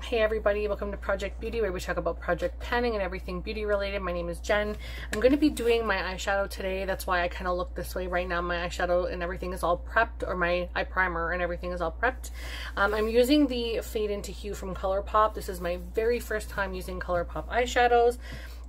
Hey everybody, welcome to Project Beauty, where we talk about project planning and everything beauty related. My name is Jen. I'm going to be doing my eyeshadow today. That's why I kind of look this way right now. My eyeshadow and everything is all prepped, or my eye primer and everything is all prepped. I'm using the Fade into Hue from Colourpop. This is my very first time using Colourpop eyeshadows.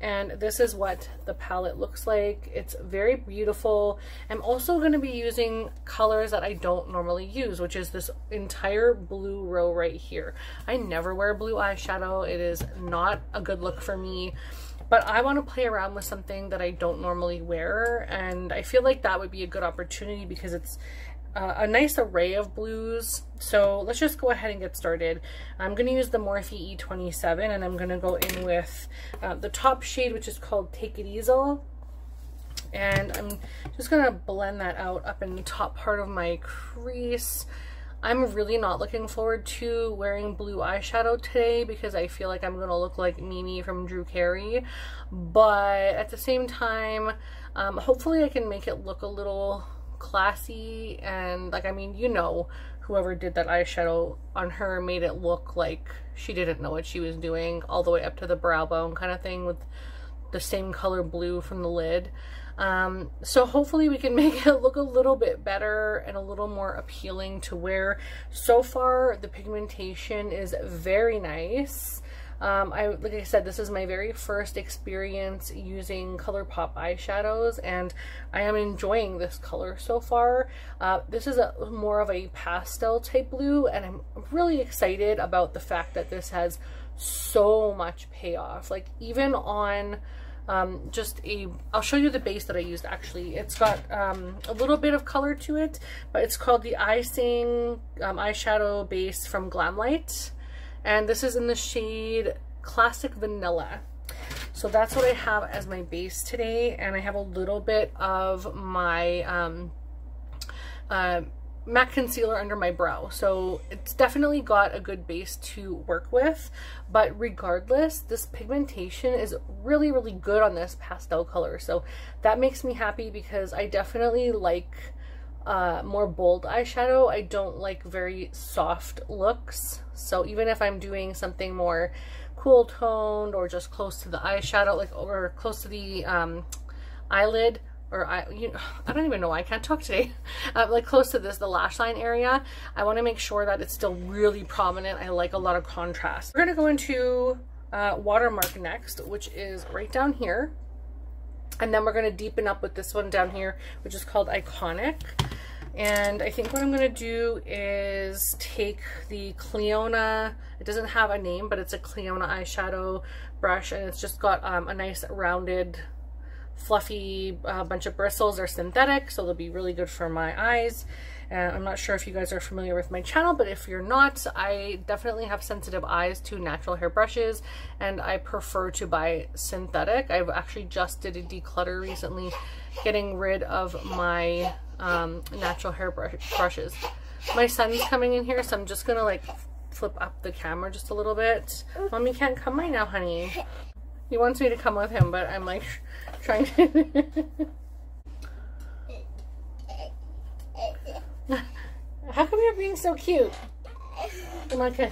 And this is what the palette looks like. It's very beautiful. I'm also going to be using colors that I don't normally use, which is this entire blue row right here. I never wear blue eyeshadow. It is not a good look for me, but I want to play around with something that I don't normally wear, and I feel like that would be a good opportunity because it's a nice array of blues. So let's just go ahead and get started. I'm going to use the Morphe E27, and I'm going to go in with the top shade, which is called Take It Easy, and I'm just going to blend that out up in the top part of my crease. I'm really not looking forward to wearing blue eyeshadow today because I feel like I'm going to look like Mimi from Drew Carey, but at the same time, hopefully I can make it look a little classy. And like, I mean, you know, whoever did that eyeshadow on her made it look like she didn't know what she was doing, all the way up to the brow bone kind of thing, with the same color blue from the lid. So hopefully we can make it look a little bit better and a little more appealing to wear. So far the pigmentation is very nice. Like I said, this is my very first experience using Colourpop eyeshadows, and I am enjoying this color so far. This is more of a pastel type blue, and I'm really excited about the fact that this has so much payoff. Like, even on I'll show you the base that I used actually. It's got a little bit of color to it, but it's called the Icing eyeshadow base from Glamlight. And this is in the shade Classic Vanilla. So that's what I have as my base today. And I have a little bit of my MAC concealer under my brow. So it's definitely got a good base to work with. But regardless, this pigmentation is really, really good on this pastel color. So that makes me happy because I definitely like more bold eyeshadow. I don't like very soft looks. So even if I'm doing something more cool toned or just close to the eyeshadow, like, or close to the eyelid, or I don't even know why I can't talk today. Like close to the lash line area, I want to make sure that it's still really prominent. I like a lot of contrast. We're gonna go into Watermark next, which is right down here. And then we're going to deepen up with this one down here, which is called Iconic. And I think what I'm going to do is take the Cliona, it doesn't have a name, but it's a Cliona eyeshadow brush, and it's just got a nice rounded, fluffy bunch of bristles. They're synthetic, so they'll be really good for my eyes. I'm not sure if you guys are familiar with my channel, but if you're not, I definitely have sensitive eyes to natural hair brushes, and I prefer to buy synthetic. I've actually just did a declutter recently, getting rid of my natural hair brushes. My son's coming in here, so I'm just gonna like flip up the camera just a little bit. Mommy can't come right now, honey. He wants me to come with him, but I'm like trying to How come you're being so cute? Come on, kiss.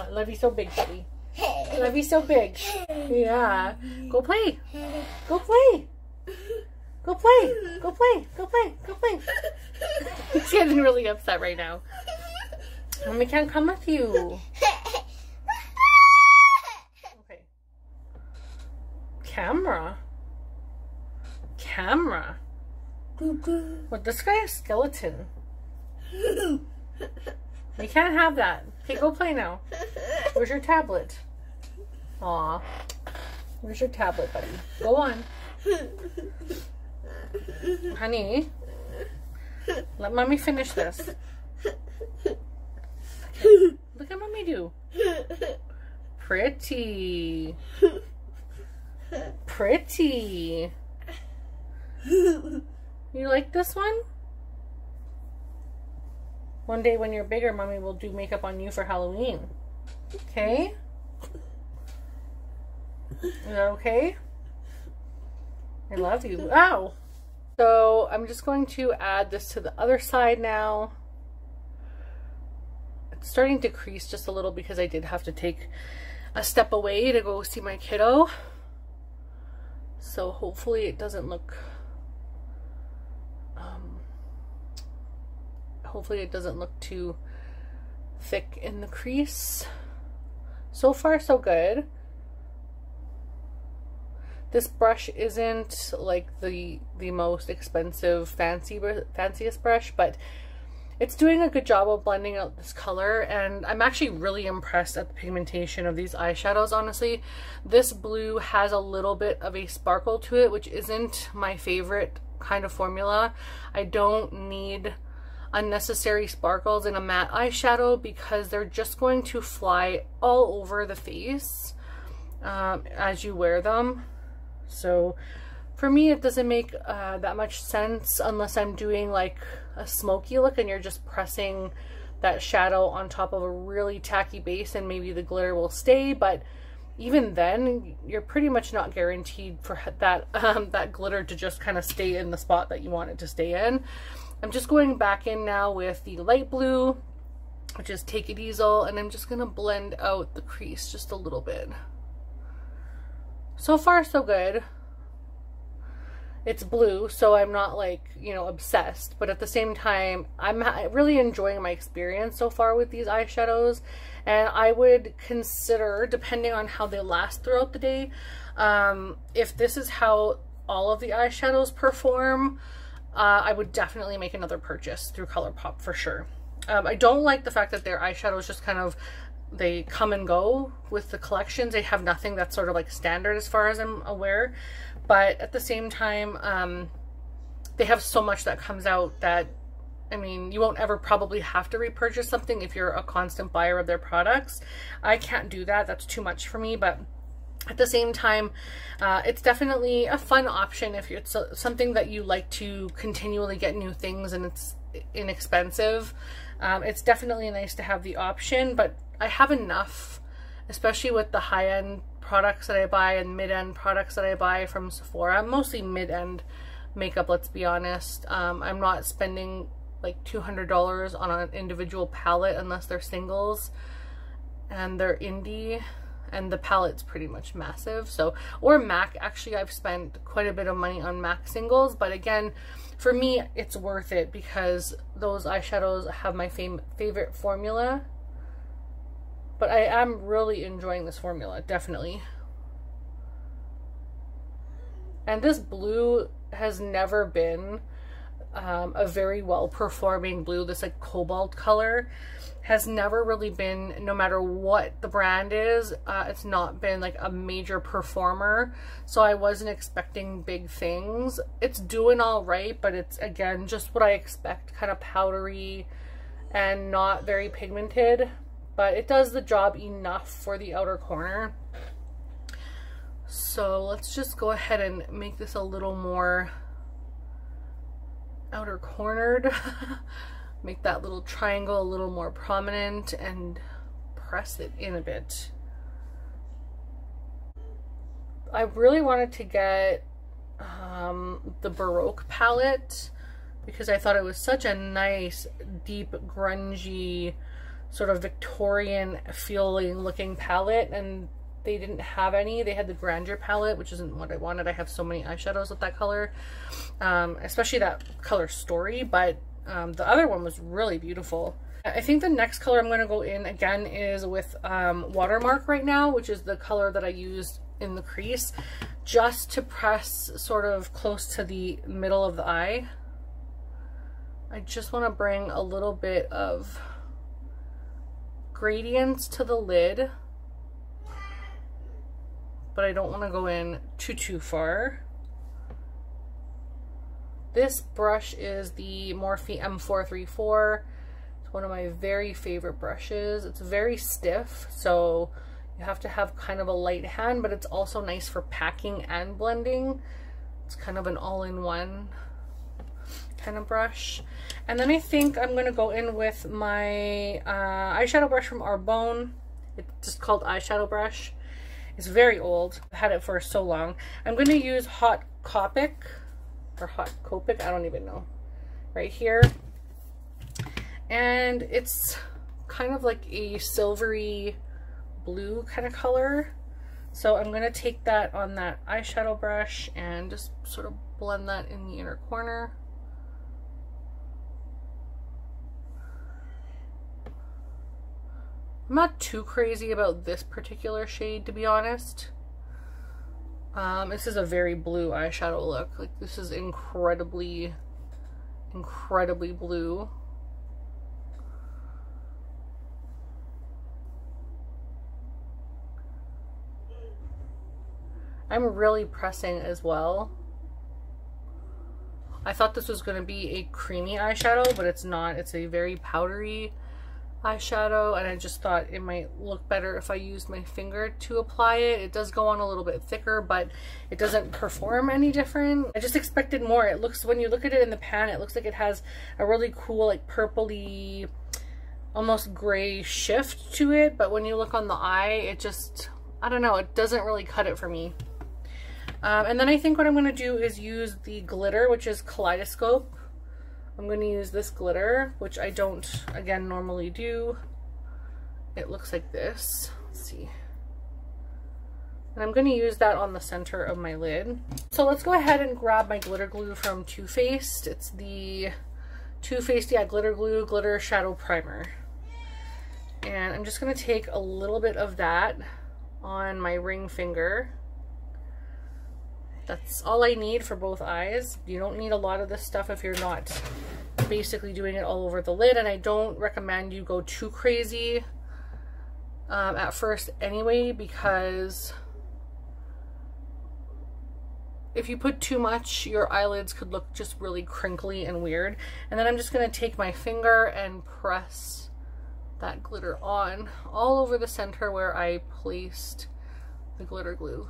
Love you so big, buddy. Love you so big. Yeah. Go play. Go play. Go play. Go play. Go play. Go play. He's getting really upset right now. Mommy can't come with you. Okay. Camera. What, this guy a skeleton? We can't have that. Okay, go play now. Where's your tablet? Aw. Where's your tablet, buddy? Go on. Honey. Let mommy finish this. Okay. Look at mommy do. Pretty. Pretty. You like this one? One day when you're bigger, mommy will do makeup on you for Halloween. Okay? Is that okay? I love you. Ow! So I'm just going to add this to the other side now. it's starting to crease just a little because I did have to take a step away to go see my kiddo. So hopefully it doesn't look too thick in the crease. So far so good. This brush isn't like the most expensive fanciest brush, but it's doing a good job of blending out this color, and I'm actually really impressed at the pigmentation of these eyeshadows, honestly. This blue has a little bit of a sparkle to it, which isn't my favorite kind of formula. I don't need unnecessary sparkles in a matte eyeshadow because they're just going to fly all over the face as you wear them. So for me, it doesn't make that much sense unless I'm doing like a smoky look and you're just pressing that shadow on top of a really tacky base and maybe the glitter will stay. But even then, you're pretty much not guaranteed for that that glitter to just kind of stay in the spot that you want it to stay in. I'm just going back in now with the light blue, which is Take It Easel, and I'm just going to blend out the crease just a little bit. So far, so good. It's blue, so I'm not like, you know, obsessed, but at the same time, I'm really enjoying my experience so far with these eyeshadows, and I would consider, depending on how they last throughout the day, if this is how all of the eyeshadows perform, I would definitely make another purchase through Colourpop for sure. I don't like the fact that their eyeshadows just kind of, they come and go with the collections. They have nothing that's sort of like standard as far as I'm aware. But at the same time, they have so much that comes out that, I mean, you won't ever probably have to repurchase something if you're a constant buyer of their products. I can't do that. That's too much for me. But at the same time, it's definitely a fun option if it's something that you like to continually get new things and it's inexpensive. It's definitely nice to have the option, but I have enough, especially with the high-end products that I buy and mid-end products that I buy from Sephora. Mostly mid-end makeup, let's be honest. I'm not spending like $200 on an individual palette unless they're singles and they're indie, and the palette's pretty much massive. So, or MAC, actually I've spent quite a bit of money on MAC singles, but again, for me it's worth it because those eyeshadows have my favorite formula. But I am really enjoying this formula, definitely. And this blue has never been a very well-performing blue. This like cobalt color has never really been, no matter what the brand is, it's not been like a major performer. So I wasn't expecting big things. It's doing all right, but it's, again, just what I expect, kind of powdery and not very pigmented. But it does the job enough for the outer corner. So let's just go ahead and make this a little more outer cornered. Make that little triangle a little more prominent and press it in a bit. I really wanted to get the Baroque palette because I thought it was such a nice, deep, grungy, sort of Victorian feeling looking palette, and they didn't have any. They had the Grandeur palette, which isn't what I wanted. I have so many eyeshadows with that color, especially that color Story, but the other one was really beautiful. I think the next color I'm going to go in again is with Watermark right now, which is the color that I used in the crease, just to press sort of close to the middle of the eye. I just want to bring a little bit of gradients to the lid, but I don't want to go in too far. This brush is the Morphe M434. It's one of my very favorite brushes. It's very stiff, so you have to have kind of a light hand, but it's also nice for packing and blending. It's kind of an all-in-one kind of brush. And then I think I'm going to go in with my eyeshadow brush from Arbonne. It's just called Eyeshadow Brush. It's very old. I've had it for so long. I'm going to use Hot Copic, or Hot Copic, I don't even know, right here. And it's kind of like a silvery blue kind of color. So I'm going to take that on that eyeshadow brush and just sort of blend that in the inner corner. I'm not too crazy about this particular shade, to be honest. This is a very blue eyeshadow look. Like, this is incredibly blue. I'm really pressing as well. I thought this was going to be a creamy eyeshadow, but it's not. It's a very powdery eyeshadow, and I just thought it might look better if I used my finger to apply it. It does go on a little bit thicker, but it doesn't perform any different. I just expected more. It looks, when you look at it in the pan, it looks like it has a really cool, like, purpley, almost gray shift to it, but when you look on the eye, it just, I don't know, it doesn't really cut it for me. And then I think what I'm going to do is use the glitter, which is Kaleidoscope. I'm going to use this glitter, which I don't, again, normally do. It looks like this. Let's see. And I'm going to use that on the center of my lid. So let's go ahead and grab my glitter glue from Too Faced. It's the Too Faced, yeah, Glitter Glue Glitter Shadow Primer. And I'm just going to take a little bit of that on my ring finger. That's all I need for both eyes. You don't need a lot of this stuff if you're not basically doing it all over the lid, and I don't recommend you go too crazy at first anyway, because if you put too much, your eyelids could look just really crinkly and weird. And then I'm just going to take my finger and press that glitter on all over the center where I placed the glitter glue.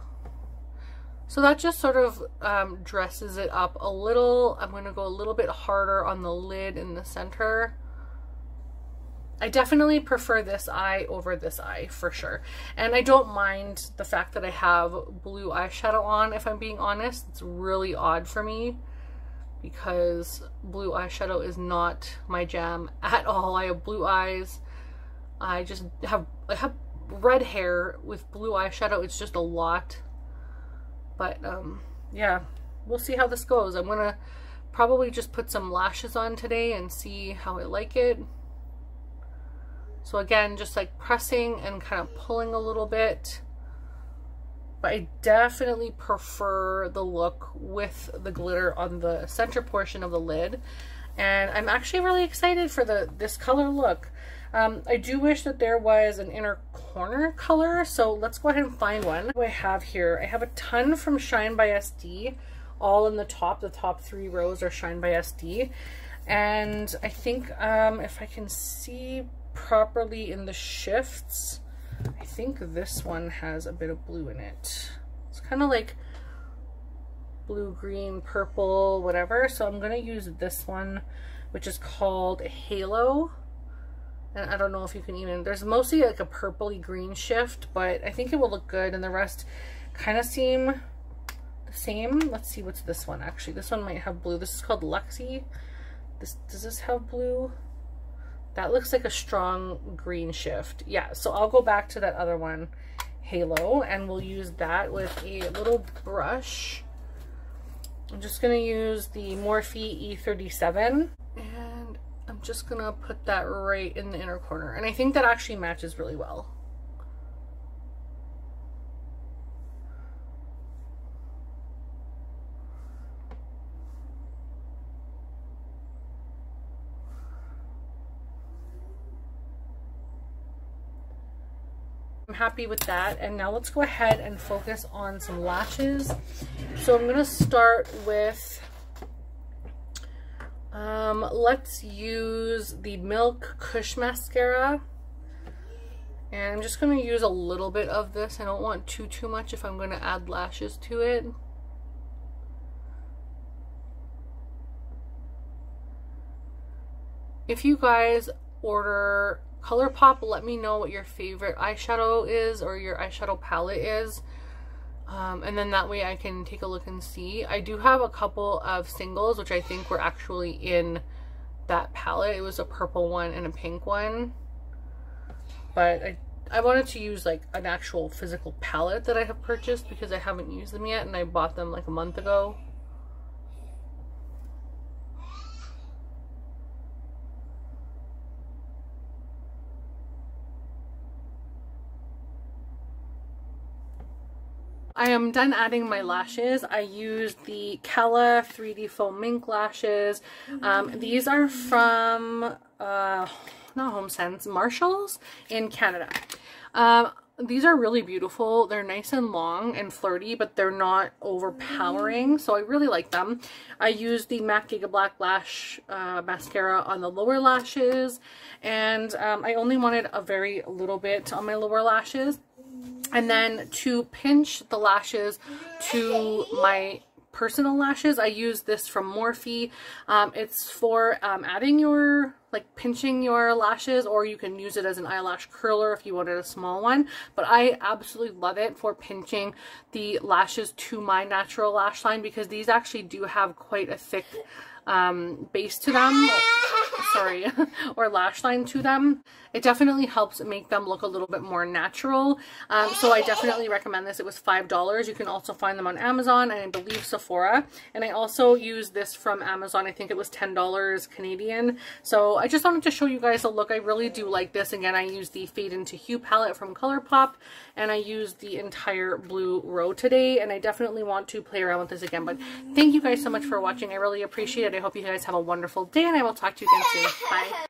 So that just sort of dresses it up a little. I'm going to go a little bit harder on the lid in the center. I definitely prefer this eye over this eye for sure. And I don't mind the fact that I have blue eyeshadow on, if I'm being honest. It's really odd for me because blue eyeshadow is not my jam at all. I have blue eyes. I have red hair with blue eyeshadow. It's just a lot. But yeah, we'll see how this goes. I'm gonna probably just put some lashes on today and see how I like it. So again, just like pressing and kind of pulling a little bit. But I definitely prefer the look with the glitter on the center portion of the lid. And I'm actually really excited for this color look. I do wish that there was an inner corner color, so let's go ahead and find one. What do I have here? I have a ton from Shine by SD, all in the top 3 rows are Shine by SD. And I think if I can see properly in the shifts, I think this one has a bit of blue in it. It's kind of like blue, green, purple, whatever. So I'm going to use this one, which is called Halo. And I don't know if you can even, there's mostly like a purpley green shift, but I think it will look good, and the rest kind of seem the same. Let's see, what's this one actually? This one might have blue. This is called Lexi. Does this have blue? That looks like a strong green shift. Yeah, so I'll go back to that other one, Halo, and we'll use that with a little brush. I'm just going to use the Morphe E37, and I'm just gonna put that right in the inner corner, and I think that actually matches really well. I'm happy with that, and now let's go ahead and focus on some lashes. So I'm gonna start with let's use the Milk Kush Mascara, and I'm just going to use a little bit of this. I don't want too much if I'm going to add lashes to it. If you guys order Colourpop, let me know what your favorite eyeshadow is or your eyeshadow palette is. And then that way I can take a look and see. I do have a couple of singles, which I think were actually in that palette. It was a purple one and a pink one. but I wanted to use like an actual physical palette that I have purchased because I haven't used them yet, and I bought them like a month ago. I am done adding my lashes. I used the Kala 3D Foam Mink lashes. These are from, not HomeSense, Marshalls in Canada. These are really beautiful. They're nice and long and flirty, but they're not overpowering, so I really like them. I used the MAC Giga Black Lash mascara on the lower lashes, and I only wanted a very little bit on my lower lashes. And then to pinch the lashes to my personal lashes, I use this from Morphe. It's for adding your, like, pinching your lashes, or you can use it as an eyelash curler if you wanted a small one. But I absolutely love it for pinching the lashes to my natural lash line, because these actually do have quite a thick base to them, sorry, or lash line to them. It definitely helps make them look a little bit more natural. So I definitely recommend this. It was $5. You can also find them on Amazon and I believe Sephora. And I also used this from Amazon. I think it was $10 Canadian. So I just wanted to show you guys a look. I really do like this. Again, I used the Fade into Hue palette from Colourpop, and I used the entire blue row today, and I definitely want to play around with this again. But thank you guys so much for watching. I really appreciate it. I hope you guys have a wonderful day, and I will talk to you again soon. Bye.